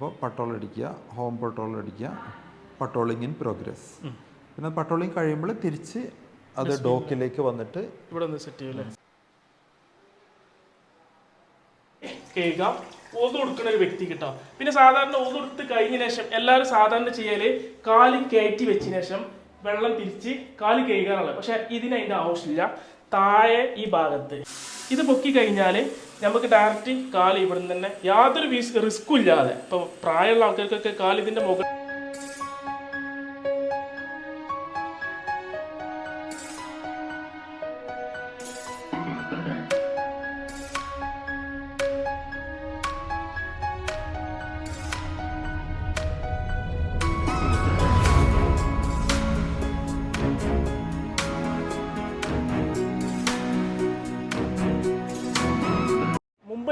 അപ്പോൾ പട്ടോൾ അടിക്കുക, ഹോം പട്ടോൾ അടിക്കുക, പട്ടോളിങ് ഇൻ പ്രോഗ്രസ്. പിന്നെ പട്ടോളിങ് കഴിയുമ്പോൾ തിരിച്ച് അത് ഡോക്കിലേക്ക് വന്നിട്ട് ഇവിടെ ഒന്ന് സെറ്റ് ചെയ്യൂലേ. കേൾക്കാം ഓത് കൊടുക്കുന്ന ഒരു വ്യക്തി കിട്ടാം. പിന്നെ സാധാരണ ഓത് കൊടുത്ത് കഴിഞ്ഞ ശേഷം എല്ലാവരും സാധാരണ ചെയ്യല് കാല് കയറ്റി വെച്ചതിന് ശേഷം വെള്ളം തിരിച്ച് കാല് കഴുകാനുള്ളത്. പക്ഷെ ഇതിനതിൻ്റെ ആവശ്യമില്ല. താഴെ ഈ ഭാഗത്ത് ഇത് പൊക്കി കഴിഞ്ഞാൽ നമുക്ക് ഡയറക്റ്റ് കാല് ഇവിടെ നിന്ന് തന്നെ യാതൊരു റിസ്ക്കും ഇല്ലാതെ, ഇപ്പം പ്രായമുള്ള ആൾക്കാർക്കൊക്കെ കാല് ഇതിൻ്റെ മുകളിൽ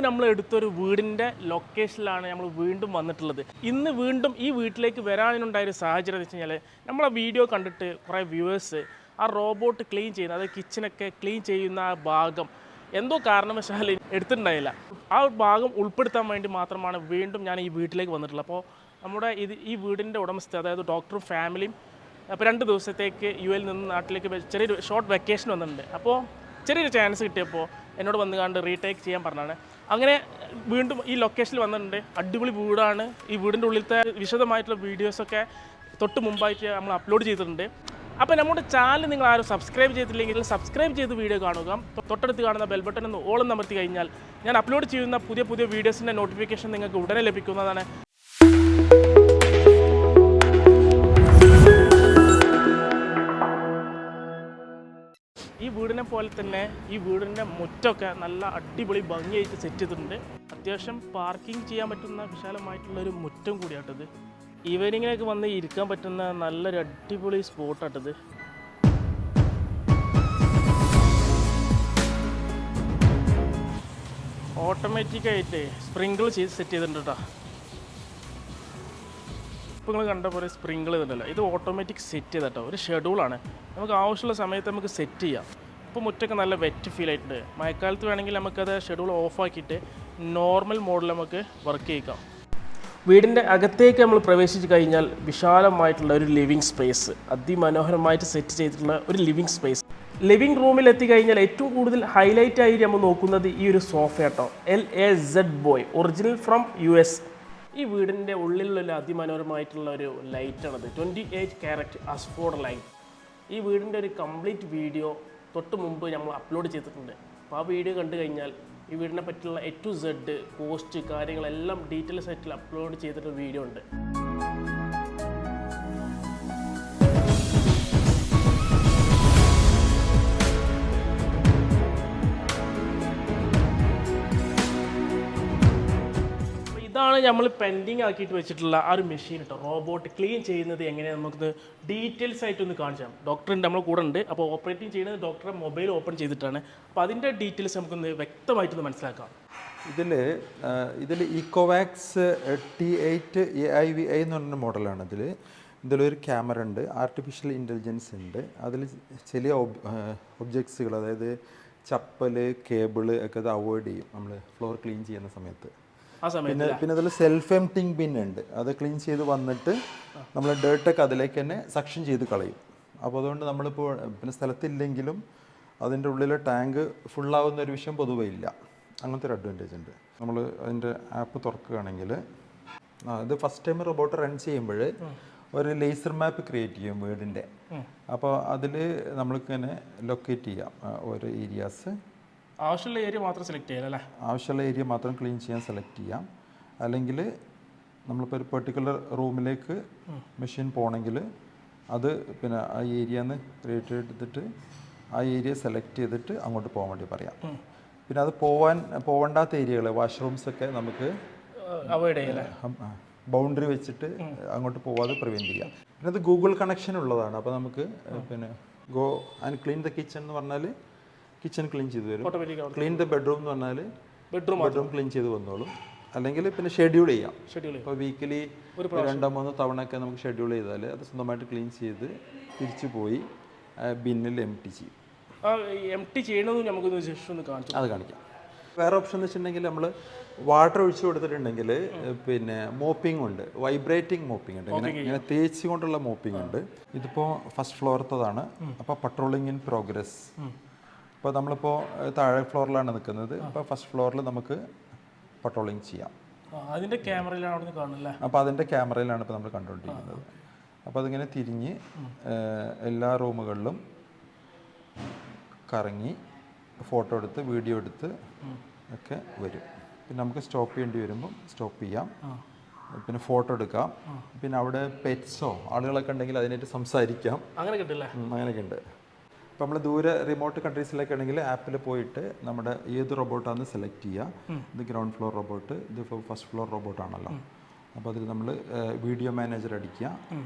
നമ്മൾ എടുത്തൊരു വീടിൻ്റെ ലൊക്കേഷനിലാണ് നമ്മൾ വീണ്ടും വന്നിട്ടുള്ളത്. ഇന്ന് വീണ്ടും ഈ വീട്ടിലേക്ക് വരാനുണ്ടായൊരു സാഹചര്യം എന്ന് വെച്ച് കഴിഞ്ഞാൽ നമ്മളെ വീഡിയോ കണ്ടിട്ട് കുറേ വ്യൂവേഴ്സ് ആ റോബോട്ട് ക്ലീൻ ചെയ്യുന്ന, അതായത് കിച്ചണൊക്കെ ക്ലീൻ ചെയ്യുന്ന ആ ഭാഗം എന്തോ കാരണവശാൽ എടുത്തിട്ടുണ്ടായില്ല. ആ ഭാഗം ഉൾപ്പെടുത്താൻ വേണ്ടി മാത്രമാണ് വീണ്ടും ഞാൻ ഈ വീട്ടിലേക്ക് വന്നിട്ടുള്ളത്. അപ്പോൾ നമ്മുടെ ഈ വീടിൻ്റെ ഉടമസ്ഥ, അതായത് ഡോക്ടറും ഫാമിലിയും അപ്പോൾ 2 ദിവസത്തേക്ക് യുഎയിൽ നിന്ന് നാട്ടിലേക്ക് ചെറിയൊരു ഷോർട്ട് വെക്കേഷൻ വന്നിട്ടുണ്ട്. അപ്പോൾ ചെറിയൊരു ചാൻസ് കിട്ടിയപ്പോൾ എന്നോട് വന്ന് കണ്ട് റീടേക്ക് ചെയ്യാൻ പറഞ്ഞാണ്. അങ്ങനെ വീണ്ടും ഈ ലൊക്കേഷനിൽ വന്നിട്ടുണ്ട്. അടിപൊളി വീടാണ്. ഈ വീടിൻ്റെ ഉള്ളിലത്തെ വിശദമായിട്ടുള്ള വീഡിയോസൊക്കെ തൊട്ട് മുമ്പായിട്ട് നമ്മൾ അപ്ലോഡ് ചെയ്തിട്ടുണ്ട്. അപ്പോൾ നമ്മുടെ ചാനൽ നിങ്ങൾ ആരും സബ്സ്ക്രൈബ് ചെയ്തിട്ടില്ലെങ്കിൽ സബ്സ്ക്രൈബ് ചെയ്ത് വീഡിയോ കാണുക. തൊട്ടടുത്ത് കാണുന്ന ബെൽ ബട്ടൺ ഒന്ന് ഓളം അമർത്തി കഴിഞ്ഞാൽ ഞാൻ അപ്ലോഡ് ചെയ്യുന്ന പുതിയ വീഡിയോസിൻ്റെ നോട്ടിഫിക്കേഷൻ നിങ്ങൾക്ക് ഉടനെ ലഭിക്കുന്നതാണ്. ഈ വീടിനെ പോലെ തന്നെ ഈ വീടിൻ്റെ മുറ്റമൊക്കെ നല്ല അടിപൊളി ഭംഗിയായിട്ട് സെറ്റ് ചെയ്തിട്ടുണ്ട്. അത്യാവശ്യം പാർക്കിംഗ് ചെയ്യാൻ പറ്റുന്ന വിശാലമായിട്ടുള്ളൊരു മുറ്റം കൂടിയാട്ടത്. ഈവനിങ്ങിലേക്ക് വന്ന് ഇരിക്കാൻ പറ്റുന്ന നല്ലൊരു അടിപൊളി സ്പോട്ടാട്ടത്. ഓട്ടോമാറ്റിക്കായിട്ട് സ്പ്രിങ്കിൾ ചെയ്ത് സെറ്റ് ചെയ്തിട്ടുണ്ട് കേട്ടോ. ഇപ്പോൾ നിങ്ങൾ കണ്ട പോലെ സ്പ്രിങ്കിൾ ചെയ്തിട്ടല്ല, ഇത് ഓട്ടോമാറ്റിക് സെറ്റ് ചെയ്തിട്ടോ. ഒരു ഷെഡ്യൂളാണ്, നമുക്ക് ആവശ്യമുള്ള സമയത്ത് നമുക്ക് സെറ്റ് ചെയ്യാം. ഇപ്പോൾ മുറ്റൊക്കെ നല്ല വെറ്റ് ഫീൽ ആയിട്ടുണ്ട്. മഴക്കാലത്ത് വേണമെങ്കിൽ നമുക്കത് ഷെഡ്യൂൾ ഓഫാക്കിയിട്ട് നോർമൽ മോഡിൽ നമുക്ക് വർക്ക് ചെയ്യിക്കാം. വീടിൻ്റെ അകത്തേക്ക് നമ്മൾ പ്രവേശിച്ച് കഴിഞ്ഞാൽ വിശാലമായിട്ടുള്ള ഒരു ലിവിങ് സ്പേസ്, അതിമനോഹരമായിട്ട് സെറ്റ് ചെയ്തിട്ടുള്ള ഒരു ലിവിങ് സ്പേസ്. ലിവിങ് റൂമിൽ എത്തിക്കഴിഞ്ഞാൽ ഏറ്റവും കൂടുതൽ ഹൈലൈറ്റ് ആയി നമ്മൾ നോക്കുന്നത് ഈ ഒരു സോഫ കേട്ടോ. LAZ boy, original from US. ഈ വീടിൻ്റെ ഉള്ളിലുള്ള അതിമനോഹരമായിട്ടുള്ള ഒരു ലൈറ്റാണത്. 28 കാരറ്റ് അസ്ഫോർഡ് ലൈറ്റ്. ഈ വീടിൻ്റെ ഒരു കംപ്ലീറ്റ് വീഡിയോ തൊട്ട് മുമ്പ് നമ്മൾ അപ്ലോഡ് ചെയ്തിട്ടുണ്ട്. അപ്പോൾ ആ വീഡിയോ കണ്ടു കഴിഞ്ഞാൽ ഈ വീടിനെ പറ്റിയുള്ള A to Z കോസ്റ്റ് കാര്യങ്ങളെല്ലാം ഡീറ്റെയിൽസ് ആയിട്ട് അപ്ലോഡ് ചെയ്തിട്ട് വീഡിയോ ഉണ്ട്. ഇതാണ് നമ്മൾ പെൻഡിങ് ആക്കിയിട്ട് വെച്ചിട്ടുള്ള ആ ഒരു മെഷീൻ കേട്ടോ. റോബോട്ട് ക്ലീൻ ചെയ്യുന്നത് എങ്ങനെയാണ് നമുക്ക് ഡീറ്റെയിൽസ് ആയിട്ടൊന്ന് കാണിച്ചു തരാം. ഡോക്ടറിൻ്റെ നമ്മളെ കൂടെ ഉണ്ട്. അപ്പോൾ ഓപ്പറേറ്റിംഗ് ചെയ്യുന്നത് ഡോക്ടറെ മൊബൈൽ ഓപ്പൺ ചെയ്തിട്ടാണ്. അപ്പോൾ അതിൻ്റെ ഡീറ്റെയിൽസ് നമുക്കൊന്ന് വ്യക്തമായിട്ടൊന്ന് മനസ്സിലാക്കാം. ഇതിൽ ഇക്കോവാക്സ് T8 AIVI എന്ന് പറഞ്ഞ മോഡലാണ്. ഇതിലൊരു ക്യാമറ ഉണ്ട്, ആർട്ടിഫിഷ്യൽ ഇൻ്റലിജൻസ് ഉണ്ട്. അതിൽ ചില ഒബ്ജക്ട്സുകൾ, അതായത് ചപ്പൽ, കേബിള് ഒക്കെ അത് അവോയ്ഡ് ചെയ്യും നമ്മൾ ഫ്ലോർ ക്ലീൻ ചെയ്യുന്ന സമയത്ത്. പിന്നെ അതിൽ സെൽഫ് എംപ്റ്റിങ് ബിൻ ഉണ്ട്. അത് ക്ലീൻ ചെയ്ത് വന്നിട്ട് നമ്മൾ ഡേർട്ടൊക്കെ അതിലേക്ക് തന്നെ സക്ഷൻ ചെയ്ത് കളയും. അപ്പോൾ അതുകൊണ്ട് നമ്മളിപ്പോൾ പിന്നെ സ്ഥലത്തില്ലെങ്കിലും അതിൻ്റെ ഉള്ളിലെ ടാങ്ക് ഫുള്ളാവുന്ന ഒരു വിഷയം പൊതുവേ ഇല്ല. അങ്ങനത്തെ ഒരു അഡ്വാൻറ്റേജ് ഉണ്ട്. നമ്മൾ അതിൻ്റെ ആപ്പ് തുറക്കുകയാണെങ്കിൽ ഇത് ഫസ്റ്റ് ടൈം റോബോട്ട് റൺ ചെയ്യുമ്പോൾ ഒരു ലേസർ മാപ്പ് ക്രിയേറ്റ് ചെയ്യും വീടിൻ്റെ. അപ്പോൾ അതിൽ നമ്മൾക്കിങ്ങനെ ലൊക്കേറ്റ് ചെയ്യാം ഓരോ ഏരിയാസ്. ആവശ്യമുള്ള ഏരിയ മാത്രം സെലക്ട് ചെയ്യാം അല്ലേ? ആവശ്യമുള്ള ഏരിയ മാത്രം ക്ലീൻ ചെയ്യാൻ സെലക്ട് ചെയ്യാം. അല്ലെങ്കിൽ നമ്മളിപ്പോൾ ഒരു പെർട്ടിക്കുലർ റൂമിലേക്ക് മെഷീൻ പോകണമെങ്കിൽ അത് പിന്നെ ആ ഏരിയന്ന് ക്രിയേറ്റ് എടുത്തിട്ട് ആ ഏരിയ സെലക്ട് ചെയ്തിട്ട് അങ്ങോട്ട് പോകാൻ വേണ്ടി പറയാം. പിന്നെ അത് പോകണ്ടാത്ത ഏരിയകൾ, വാഷ്റൂംസൊക്കെ നമുക്ക് അവോയ്ഡ് ചെയ്യാം, ബൗണ്ടറി വെച്ചിട്ട് അങ്ങോട്ട് പോവാതെ പ്രിവെൻറ്റ് ചെയ്യാം. പിന്നെ അത് ഗൂഗിൾ കണക്ഷൻ ഉള്ളതാണ്. അപ്പോൾ നമുക്ക് പിന്നെ go and clean the kitchen എന്ന് പറഞ്ഞാൽ കിച്ചൺ ക്ലീൻ ചെയ്ത് വരും. ക്ലീൻ ദ ബെഡ്റൂം എന്ന് പറഞ്ഞാൽ ബെഡ്റൂം ക്ലീൻ ചെയ്ത് വന്നോളും. അല്ലെങ്കിൽ പിന്നെ ഷെഡ്യൂൾ ചെയ്യാം. ഇപ്പോൾ വീക്കിലി 2-3 തവണയൊക്കെ നമുക്ക് ഷെഡ്യൂൾ ചെയ്താൽ അത് സ്വന്തമായിട്ട് ക്ലീൻ ചെയ്ത് തിരിച്ചു പോയി ബിന്നിൽ എംപ്റ്റി ചെയ്യും. എംപ്റ്റി ചെയ്യണമെന്ന് നമുക്കൊന്ന് ജസ്റ്റ് ഒന്ന് കാണിച്ചു. അത് കാണിക്കാം. വേറെ ഓപ്ഷൻ എന്ന് വെച്ചിട്ടുണ്ടെങ്കിൽ നമ്മൾ വാട്ടർ ഒഴിച്ചു കൊടുത്തിട്ടുണ്ടെങ്കിൽ പിന്നെ മോപ്പിംഗ് ഉണ്ട്, വൈബ്രേറ്റിംഗ് മോപ്പിംഗ് ഉണ്ട്, ഇങ്ങനെ തേച്ച് കൊണ്ടുള്ള മോപ്പിംഗ് ഉണ്ട്. ഇതിപ്പോൾ ഫസ്റ്റ് ഫ്ലോറത്തതാണ്. അപ്പോൾ പട്രോളിംഗ് ഇൻ പ്രോഗ്രസ്. ഇപ്പോൾ നമ്മളിപ്പോൾ താഴെ ഫ്ലോറിലാണ് നിൽക്കുന്നത്. ഇപ്പോൾ ഫസ്റ്റ് ഫ്ലോറിൽ നമുക്ക് പട്രോളിംഗ് ചെയ്യാം. അതിൻ്റെ ക്യാമറയിലാണ് അവിടെ കാണുന്നത്. അപ്പോൾ അതിൻ്റെ ക്യാമറയിലാണ് ഇപ്പോൾ നമ്മൾ കണ്ടുകൊണ്ടിരിക്കുന്നത്. അപ്പോൾ അതിങ്ങനെ തിരിഞ്ഞ് എല്ലാ റൂമുകളിലും കറങ്ങി ഫോട്ടോ എടുത്ത് വീഡിയോ എടുത്ത് ഒക്കെ വരും. പിന്നെ നമുക്ക് സ്റ്റോപ്പ് ചെയ്യേണ്ടി വരുമ്പോൾ സ്റ്റോപ്പ് ചെയ്യാം, പിന്നെ ഫോട്ടോ എടുക്കാം. പിന്നെ അവിടെ പെറ്റ്സോ ആളുകളൊക്കെ ഉണ്ടെങ്കിൽ അതിനായിട്ട് സംസാരിക്കാം. അങ്ങനെയൊക്കെ ഉണ്ട്. ഇപ്പോൾ നമ്മൾ ദൂരെ റിമോട്ട് കൺട്രീസിലൊക്കെ ആണെങ്കിൽ ആപ്പിൽ പോയിട്ട് നമ്മുടെ ഏത് റോബോട്ടാണെന്ന് സെലക്ട് ചെയ്യുക. ഇത് ഗ്രൗണ്ട് ഫ്ലോർ റോബോട്ട്, ഇത് ഫസ്റ്റ് ഫ്ലോർ റോബോട്ടാണല്ലോ. അപ്പോൾ അതിൽ നമ്മൾ വീഡിയോ മാനേജർ അടിക്കുക.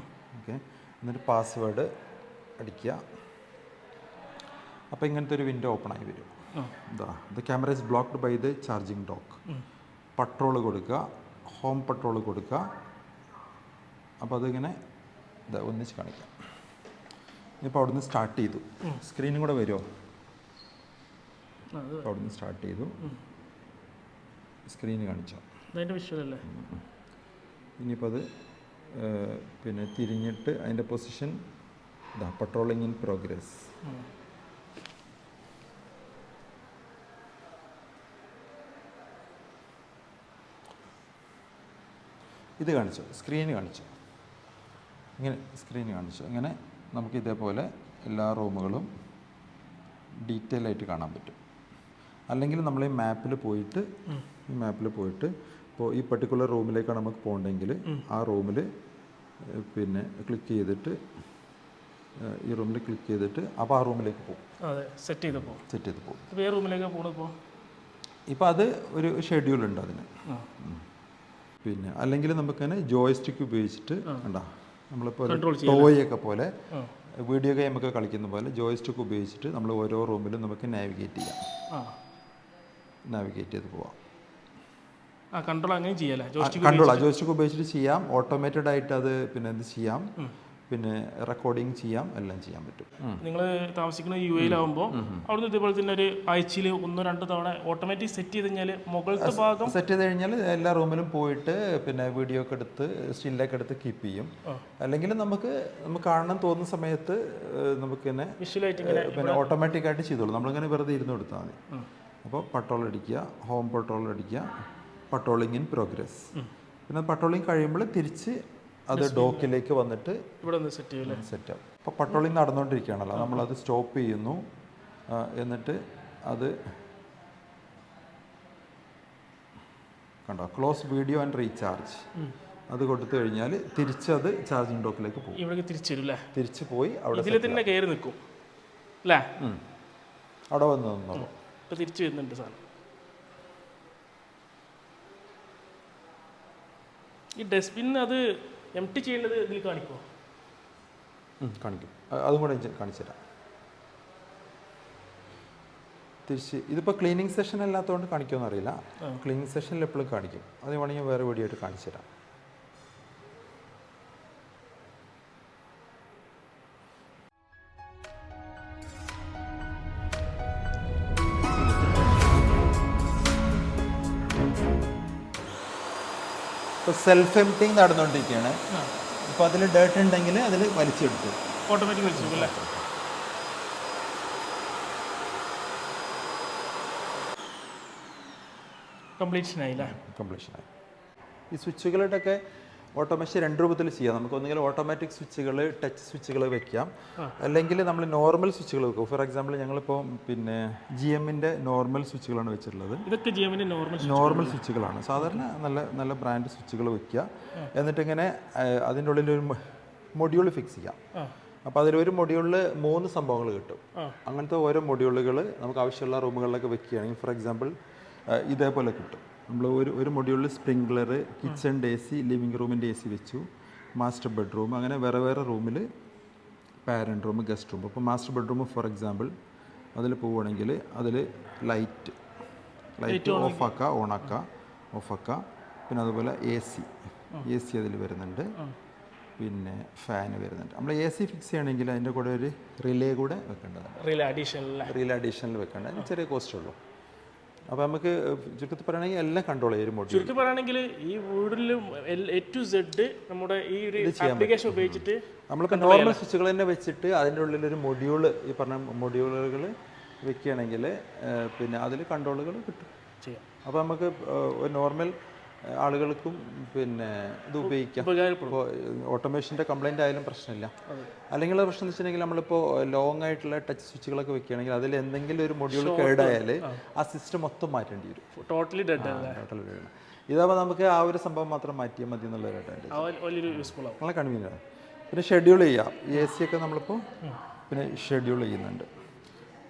ഓക്കെ, എന്നിട്ട് പാസ്വേഡ് അടിക്കുക. അപ്പോൾ ഇങ്ങനത്തെ ഒരു വിൻഡോ ഓപ്പൺ ആയി വരും. The camera is blocked by the charging dock. Patrol കൊടുക്കുക, ഹോം പട്രോൾ കൊടുക്കുക. അപ്പോൾ അതിങ്ങനെ ഒന്നിച്ച് കാണിക്കാം. ഇപ്പോൾ അവിടുന്ന് സ്റ്റാർട്ട് ചെയ്തു, സ്ക്രീനും കൂടെ വരുമോ? അവിടുന്ന് സ്റ്റാർട്ട് ചെയ്തു, സ്ക്രീന് കാണിച്ചോ? ഇനിയിപ്പോൾ അത് പിന്നെ തിരിഞ്ഞിട്ട് അതിൻ്റെ പൊസിഷൻ പട്രോളിംഗ് ഇൻ പ്രോഗ്രസ്. ഇത് കാണിച്ചു, സ്ക്രീന് കാണിച്ചു, ഇങ്ങനെ സ്ക്രീന് കാണിച്ചു. ഇങ്ങനെ നമുക്ക് ഇതേപോലെ എല്ലാ റൂമുകളും ഡീറ്റെയിൽ ആയിട്ട് കാണാൻ പറ്റും. അല്ലെങ്കിൽ നമ്മൾ ഈ മാപ്പിൽ പോയിട്ട് ഇപ്പോൾ ഈ പർട്ടിക്കുലർ റൂമിലേക്കാണ് നമുക്ക് പോകണമെങ്കിൽ ആ റൂമിൽ പിന്നെ ക്ലിക്ക് ചെയ്തിട്ട് ഈ റൂമിൽ ക്ലിക്ക് ചെയ്തിട്ട് അപ്പോൾ ആ റൂമിലേക്ക് പോകും. സെറ്റ് ചെയ്ത് പോകും. ഇപ്പോൾ അത് ഒരു ഷെഡ്യൂളുണ്ട് അതിന്. പിന്നെ അല്ലെങ്കിൽ നമുക്കതിനെ ജോയ്സ്റ്റിക്ക് ഉപയോഗിച്ചിട്ട് കണ്ടാ നമ്മളിപ്പോൾ ടോയൊക്കെ പോലെ വീഡിയോ ഗെയിമൊക്കെ കളിക്കുന്ന പോലെ ജോയ്സ്റ്റിക്ക് ഉപയോഗിച്ചിട്ട് നമ്മൾ ഓരോ റൂമിലും നമുക്ക് നാവിഗേറ്റ് ചെയ്ത് പോവാം. ജോയ്സ്റ്റിക്ക് ഉപയോഗിച്ചിട്ട് ചെയ്യാം. ഓട്ടോമേറ്റഡ് ആയിട്ട് അത് പിന്നെ എന്ത് ചെയ്യാം, പിന്നെ റെക്കോർഡിങ് ചെയ്യാം, എല്ലാം ചെയ്യാൻ പറ്റും. നിങ്ങൾ താമസിക്കുന്ന യു എയിലാവുമ്പോൾ അവിടുന്ന് ഇതേപോലെ തന്നെ ഒരു ആഴ്ചയിൽ 1-2 തവണ ഓട്ടോമാറ്റിക് സെറ്റ് ചെയ്ത് കഴിഞ്ഞാൽ മുകളിലത്തെ ഭാഗം സെറ്റ് ചെയ്ത് കഴിഞ്ഞാൽ എല്ലാ റൂമിലും പോയിട്ട് പിന്നെ വീഡിയോ ഒക്കെ എടുത്ത് സ്റ്റില്ലൊക്കെ എടുത്ത് കീപ്പ് ചെയ്യും. അല്ലെങ്കിൽ നമുക്ക് കാണണം തോന്നുന്ന സമയത്ത് നമുക്ക് തന്നെ പിന്നെ ഓട്ടോമാറ്റിക്കായിട്ട് ചെയ്തോളൂ. നമ്മളിങ്ങനെ വെറുതെ ഇരുന്ന് കൊടുത്താൽ മതി. അപ്പോൾ പട്രോൾ അടിക്കുക, ഹോം പട്രോൾ അടിക്കുക, പട്രോളിംഗ് ഇൻ പ്രോഗ്രസ്. പിന്നെ പട്രോളിംഗ് കഴിയുമ്പോൾ തിരിച്ച് അത് ഡോക്കിലേക്ക് വന്നിട്ട് ഇവിടെ സെറ്റ് ആവും. അപ്പോൾ പട്രോളിംഗ് നടന്നുകൊണ്ടിരിക്കുകയാണല്ലോ, നമ്മളത് സ്റ്റോപ്പ് ചെയ്യുന്നു. എന്നിട്ട് അത് കണ്ടോ, ക്ലോസ് വീഡിയോ ആൻഡ് റീചാർജ് അത് കൊടുത്തു കഴിഞ്ഞാൽ തിരിച്ചത് ചാർജിങ് ഡോക്കിലേക്ക് പോകും. ഇവിടെ തിരിച്ച് പോയി അവിടെ തന്നെ കയറി നിൽക്കും അല്ലേ? അവിടെ വന്ന് നിന്നോളൂ. ഇപ്പോൾ തിരിച്ച് വരുന്നുണ്ട് സാധനം. ഈ ഡസ്റ്റ്ബിൻ അത് എംപ്റ്റി ചെയ്യേണ്ടത് ഇതിൽ കാണിക്കുമോ? കാണിക്കും, അതും കൂടെ കാണിച്ചു തരാം. തിരിച്ച് ഇതിപ്പോൾ ക്ലീനിങ് സെഷൻ അല്ലാത്തതുകൊണ്ട് കാണിക്കുമെന്ന് അറിയില്ല. ക്ലീനിങ് സെഷനിൽ എപ്പോഴും കാണിക്കും. അത് വേണമെങ്കിൽ വേറെ വീഡിയോ ആയിട്ട് കാണിച്ചു തരാം. ഇപ്പോൾ സെൽഫ് എംപ്റ്റിങ് നടന്നുകൊണ്ടിരിക്കുകയാണ്. ഇപ്പോൾ അതിൽ ഡേർട്ട് ഉണ്ടെങ്കിൽ അതിൽ വലിച്ചെടുത്തു, ഓട്ടോമാറ്റിക് വലിച്ചെടുക്കും അല്ലേ? കംപ്ലീഷനായി. ഈ സ്വിച്ചുകളുടെയൊക്കെ ഓട്ടോമാറ്റിക് 2 രൂപത്തിൽ ചെയ്യാം. നമുക്ക് ഒന്നുകിൽ ഓട്ടോമാറ്റിക് സ്വിച്ചുകൾ, ടച്ച് സ്വിച്ചുകൾ വെക്കാം, അല്ലെങ്കിൽ നമ്മൾ നോർമൽ സ്വിച്ചുകൾ വെക്കും. ഫോർ എക്സാമ്പിൾ ഞങ്ങളിപ്പോൾ പിന്നെ GMൻ്റെ നോർമൽ സ്വിച്ചുകളാണ് വെച്ചിട്ടുള്ളത്. ഇതൊക്കെ GMൻ്റെ നോർമൽ സ്വിച്ചുകളാണ്. സാധാരണ നല്ല ബ്രാൻഡ് സ്വിച്ചുകൾ വെക്കുക. എന്നിട്ടിങ്ങനെ അതിൻ്റെ ഉള്ളിൽ ഒരു മൊഡ്യൂൾ ഫിക്സ് ചെയ്യാം. അപ്പോൾ അതിലൊരു മൊഡ്യൂളിൽ 3 സംഭവങ്ങൾ കിട്ടും. അങ്ങനത്തെ ഓരോ മൊഡ്യൂളുകൾ നമുക്ക് ആവശ്യമുള്ള റൂമുകളിലൊക്കെ വെക്കുകയാണെങ്കിൽ ഫോർ എക്സാമ്പിൾ ഇതേപോലെ കിട്ടും. നമ്മൾ ഒരു മൊഡ്യൂളിൽ സ്പ്രിംഗ്ലർ, കിച്ചണിൻ്റെ AC, ലിവിങ് റൂമിൻ്റെ AC വെച്ചു, മാസ്റ്റർ ബെഡ്റൂം, അങ്ങനെ വേറെ റൂമിൽ പാരൻറ്റ് റൂം, ഗസ്റ്റ് റൂം. അപ്പോൾ മാസ്റ്റർ ബെഡ്റൂം ഫോർ എക്സാമ്പിൾ അതിൽ പോവുകയാണെങ്കിൽ അതിൽ ലൈറ്റ് ഓഫാക്കുക, ഓഫാക്കുക. പിന്നെ അതുപോലെ AC അതിൽ വരുന്നുണ്ട്, പിന്നെ ഫാന് വരുന്നുണ്ട്. നമ്മൾ AC ഫിക്സ് ചെയ്യണമെങ്കിൽ അതിൻ്റെ കൂടെ ഒരു റിലേ കൂടെ വെക്കേണ്ടതാണ്. റിലേ അഡീഷണൽ വെക്കേണ്ടത്. അതിന് ചെറിയ കോസ്റ്റ് ഉള്ളൂ. അപ്പോൾ നമുക്ക് ചുരുക്കത്തിൽ പറയുകയാണെങ്കിൽ എല്ലാം കൺട്രോൾ ചെയ്യും ഒരു മൊഡ്യൂൾ. ചുരുക്കി പറയുകയാണെങ്കിൽ ഈ വീടിൽ A to Z നമ്മുടെ ഈ ഒരു ആപ്ലിക്കേഷൻ ഉപയോഗിച്ചിട്ട് നമ്മളിപ്പോൾ നോർമൽ സ്വിച്ചുകൾ തന്നെ വെച്ചിട്ട് അതിൻ്റെ ഉള്ളിലൊരു മൊഡ്യൂൾ ഈ പറഞ്ഞ മൊഡ്യൂളുകൾ വെക്കുകയാണെങ്കിൽ പിന്നെ അതിൽ കൺട്രോളുകൾ കിട്ടും ചെയ്യാം. അപ്പോൾ നമുക്ക് ഒരു നോർമൽ ആളുകൾക്കും പിന്നെ ഇത് ഉപയോഗിക്കാം. ഇപ്പോൾ ഓട്ടോമേഷൻ്റെ കംപ്ലൈൻ്റ് ആയാലും പ്രശ്നമില്ല. അല്ലെങ്കിൽ പ്രശ്നം എന്ന് വെച്ചിട്ടുണ്ടെങ്കിൽ നമ്മളിപ്പോൾ ലോങ് ആയിട്ടുള്ള ടച്ച് സ്വിച്ചുകളൊക്കെ വെക്കുകയാണെങ്കിൽ അതിൽ എന്തെങ്കിലും ഒരു മൊഡ്യൂൾ കേടായാൽ ആ സിസ്റ്റം മൊത്തം മാറ്റേണ്ടി വരും. Totally dead. ഇതാകുമ്പോൾ നമുക്ക് ആ ഒരു സംഭവം മാത്രം മാറ്റിയാൽ മതി എന്നുള്ളൊരു അഡ്വാൻറ്റേജ്. നല്ല കൺവീനിയൻ്റ് ആണ്. പിന്നെ ഷെഡ്യൂൾ ചെയ്യാം. AC ഒക്കെ നമ്മളിപ്പോൾ പിന്നെ ഷെഡ്യൂൾ ചെയ്യുന്നുണ്ട്.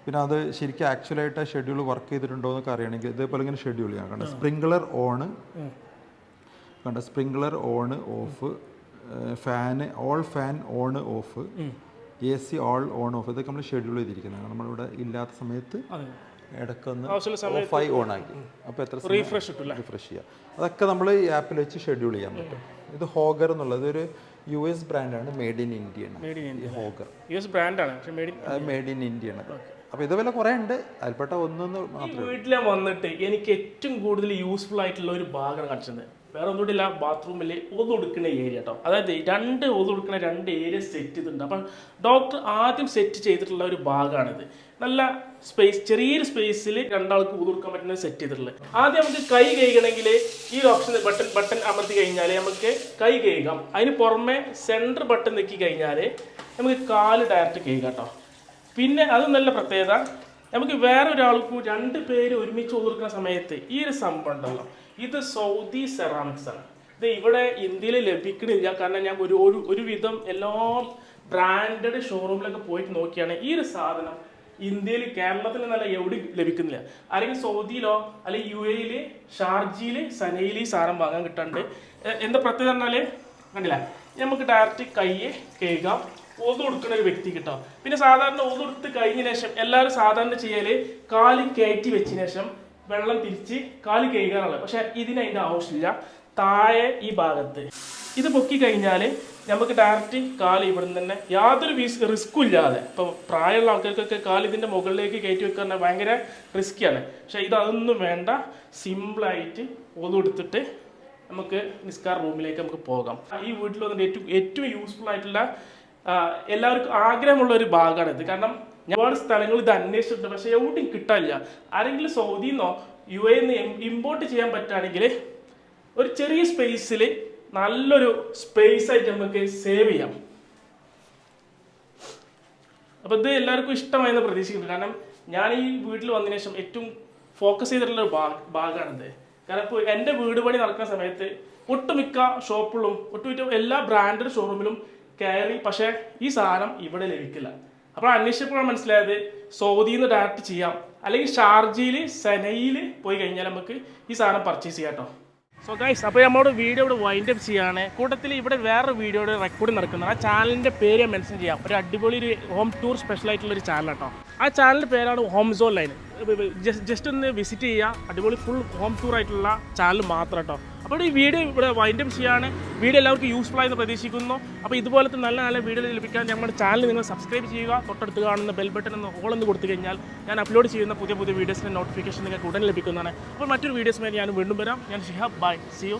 പിന്നെ അത് ശരിക്കും ആക്ച്വലായിട്ട് ആ ഷെഡ്യൂൾ വർക്ക് ചെയ്തിട്ടുണ്ടോ എന്നൊക്കെ അറിയണമെങ്കിൽ ഇതേപോലെ ഇങ്ങനെ ഷെഡ്യൂൾ ചെയ്യാം. Garden sprinkler on, garden sprinkler on off, fan all fan on off, AC all on off, ഇതൊക്കെ നമ്മൾ ഷെഡ്യൂൾ ചെയ്തിരിക്കുന്നത്. നമ്മളിവിടെ ഇല്ലാത്ത സമയത്ത് ഇടയ്ക്കൊന്ന് ഓഫായി ഓൺ ആക്കി. അപ്പോൾ എത്ര റിഫ്രഷ് ചെയ്യാം. അതൊക്കെ നമ്മൾ ഈ ആപ്പിൽ വെച്ച് ഷെഡ്യൂൾ ചെയ്യാൻ പറ്റും. ഇത് ഹോഗർ എന്നുള്ളത് ഒരു US ബ്രാൻഡാണ്, മെയ്ഡ് ഇൻ ഇന്ത്യ ആണ്. ഹോഗർ US ബ്രാൻഡാണ്, മെയ്ഡ് ഇൻ ഇന്ത്യ ആണ്. അപ്പോൾ ഇതുപോലെ കുറേ ഉണ്ട്, അതിൽപ്പെട്ട ഒന്നൊന്ന് മാത്രമേ. വീട്ടിൽ വന്നിട്ട് എനിക്ക് ഏറ്റവും കൂടുതൽ യൂസ്ഫുൾ ആയിട്ടുള്ള ഒരു ഭാഗം കാണിച്ചത് വേറെ ഒന്നുകൂടില്ല, ബാത്റൂമിൽ ഒതുകൊടുക്കുന്ന ഏരിയ കേട്ടോ. അതായത് ഒതുകൊടുക്കുന്ന 2 ഏരിയ സെറ്റ് ചെയ്തിട്ടുണ്ട്. അപ്പം ഡോക്ടർ ആദ്യം സെറ്റ് ചെയ്തിട്ടുള്ള ഒരു ഭാഗമാണിത്. നല്ല സ്പേസ്, ചെറിയൊരു സ്പേസിൽ 2 ആൾക്ക് ഒതുകൊടുക്കാൻ പറ്റുന്ന സെറ്റ് ചെയ്തിട്ടുള്ളത്. ആദ്യം നമുക്ക് കൈ കഴുകണമെങ്കിൽ ഈ ഓപ്ഷൻ ബട്ടൺ അമർത്തി കഴിഞ്ഞാൽ നമുക്ക് കൈ കഴുകാം. അതിന് പുറമെ സെൻറ്റർ ബട്ടൺ നെക്കി കഴിഞ്ഞാൽ നമുക്ക് കാല് ഡയറക്റ്റ് കഴുകാം കേട്ടോ. പിന്നെ അത് നല്ല പ്രത്യേകത, നമുക്ക് വേറെ ഒരാൾക്കും 2 പേര് ഒരുമിച്ച് ഒതുക്കുന്ന സമയത്ത് ഈ ഒരു സംഭവം ഉണ്ടല്ലോ, ഇത് സൗദി സെറാമിക്സ് ആണ്. ഇത് ഇവിടെ ഇന്ത്യയിൽ ലഭിക്കണില്ല. കാരണം ഞാൻ ഒരുവിധം എല്ലാ ബ്രാൻഡഡ് ഷോറൂമിലൊക്കെ പോയിട്ട് നോക്കിയാണ് ഈ ഒരു സാധനം ഇന്ത്യയിൽ, കേരളത്തിൽ നല്ല എവിടെ ലഭിക്കുന്നില്ല. അല്ലെങ്കിൽ സൗദിയിലോ അല്ലെങ്കിൽ UAE-യിൽ ഷാർജയിൽ സനയിൽ ഈ സാധനം വാങ്ങാൻ കിട്ടാണ്ട്. എന്താ പ്രത്യേകത പറഞ്ഞാൽ കണ്ടില്ല, നമുക്ക് ഡയറക്റ്റ് കയ്യെ കഴുകാം. ഓതു കൊടുക്കുന്ന ഒരു വ്യക്തി കിട്ടാം. പിന്നെ സാധാരണ ഓതു കൊടുത്ത് കഴിഞ്ഞ ശേഷം എല്ലാവരും സാധാരണ ചെയ്യൽ കാല് കയറ്റി വെച്ചതിന് ശേഷം വെള്ളം തിരിച്ച് കാല് കഴുകാറുള്ളത്. പക്ഷെ അതിൻ്റെ ആവശ്യമില്ല. താഴെ ഈ ഭാഗത്ത് ഇത് പൊക്കി കഴിഞ്ഞാൽ നമുക്ക് ഡയറക്റ്റ് കാല് ഇവിടെ നിന്ന് തന്നെ യാതൊരു റിസ്ക്കും ഇല്ലാതെ, ഇപ്പോൾ പ്രായമുള്ള ആൾക്കാർക്കൊക്കെ കാല് ഇതിൻ്റെ മുകളിലേക്ക് കയറ്റി വെക്കാൻ ഭയങ്കര റിസ്ക്കിയാണ്. പക്ഷേ ഇതൊന്നും വേണ്ട, സിമ്പിളായിട്ട് ഓതു കൊടുത്തിട്ട് നമുക്ക് നിസ്കാര റൂമിലേക്ക് നമുക്ക് പോകാം. ഈ വീട്ടിൽ വന്നിട്ട് ഏറ്റവും യൂസ്ഫുൾ ആയിട്ടുള്ള എല്ലാവർക്കും ആഗ്രഹമുള്ള ഒരു ഭാഗമാണിത്. കാരണം ഒരുപാട് സ്ഥലങ്ങൾ ഇത് അന്വേഷിച്ചിട്ടുണ്ട്, പക്ഷെ എവിടെയും കിട്ടാനില്ല. ആരെങ്കിലും സൗദിയിൽ നിന്നോ UAE-ന്ന് ഇമ്പോർട്ട് ചെയ്യാൻ പറ്റുകയാണെങ്കിൽ ഒരു ചെറിയ സ്പേസിൽ നല്ലൊരു സ്പേസ് ആയിട്ട് നമുക്ക് സേവ് ചെയ്യാം. അപ്പോൾ ഇത് എല്ലാവർക്കും ഇഷ്ടമായെന്ന് പ്രതീക്ഷിക്കുന്നുണ്ട്. കാരണം ഞാൻ ഈ വീട്ടിൽ വന്നതിന് ശേഷം ഏറ്റവും ഫോക്കസ് ചെയ്തിട്ടുള്ള ഒരു ഭാഗമാണിത്. കാരണം ഇപ്പോൾ എൻ്റെ വീട് പണി നടക്കുന്ന സമയത്ത് ഒട്ടുമിക്ക ഷോപ്പുകളും ഒട്ടുമിക്ക എല്ലാ ബ്രാൻഡഡ് ഷോറൂമിലും കയറി, പക്ഷേ ഈ സാധനം ഇവിടെ ലഭിക്കില്ല. അപ്പോൾ അന്വേഷിച്ചപ്പോഴാണ് മനസ്സിലായത് സൗദിയിൽ നിന്ന് ഡയറക്റ്റ് ചെയ്യാം, അല്ലെങ്കിൽ ഷാർജയിൽ സനയിൽ പോയി കഴിഞ്ഞാൽ നമുക്ക് ഈ സാധനം പർച്ചേസ് ചെയ്യാം കേട്ടോ. സോ ഗൈസ്, അപ്പോൾ നമ്മുടെ വീഡിയോ ഇവിടെ വൈൻഡ് അപ്പ് ചെയ്യാണ്. കൂട്ടത്തിൽ ഇവിടെ വേറൊരു വീഡിയോയുടെ റെക്കോർഡിംഗ് നടക്കുന്നത്. ആ ചാനലിൻ്റെ പേര് ഞാൻ മെൻഷൻ ചെയ്യാം. ഒരു അടിപൊളി ഒരു ഹോം ടൂർ സ്പെഷ്യൽ ആയിട്ടുള്ളൊരു ചാനൽ കേട്ടോ. ആ ചാനലിൻ്റെ പേരാണ് ഹോം സോൺ ലൈൻ. ജസ്റ്റ് ഒന്ന് വിസിറ്റ് ചെയ്യുക. അടിപൊളി ഫുൾ ഹോം ടൂർ ആയിട്ടുള്ള ചാനൽ മാത്രം കേട്ടോ. അപ്പോൾ ഈ വീഡിയോ ഇവിടെ വൈൻഡ് അപ്പ് ചെയ്യാണ്. വീഡിയോ എല്ലാവർക്കും യൂസ്ഫുൾ ആയെന്ന് പ്രതീക്ഷിക്കുന്നു. അപ്പോൾ ഇതുപോലത്തെ നല്ല നല്ല വീഡിയോ ലഭിക്കാൻ നമ്മുടെ ചാനൽ നിങ്ങൾ സബ്സ്ക്രൈബ് ചെയ്യുക. തൊട്ടടുത്ത് കാണുന്ന ബെൽ ബട്ടൺ ഒന്ന് ഓളെന്ന് കൊടുത്തു കഴിഞ്ഞാൽ ഞാൻ അപ്ലോഡ് ചെയ്യുന്ന പുതിയ വീഡിയോസിൻ്റെ നോട്ടിഫിക്കേഷൻ നിങ്ങൾക്ക് ഉടൻ ലഭിക്കുന്നതാണ്. അപ്പോൾ മറ്റൊരു വീഡിയോസുമായി ഞാൻ വീണ്ടും വരാം. ഞാൻ ഷിഹാബ്. By, C U.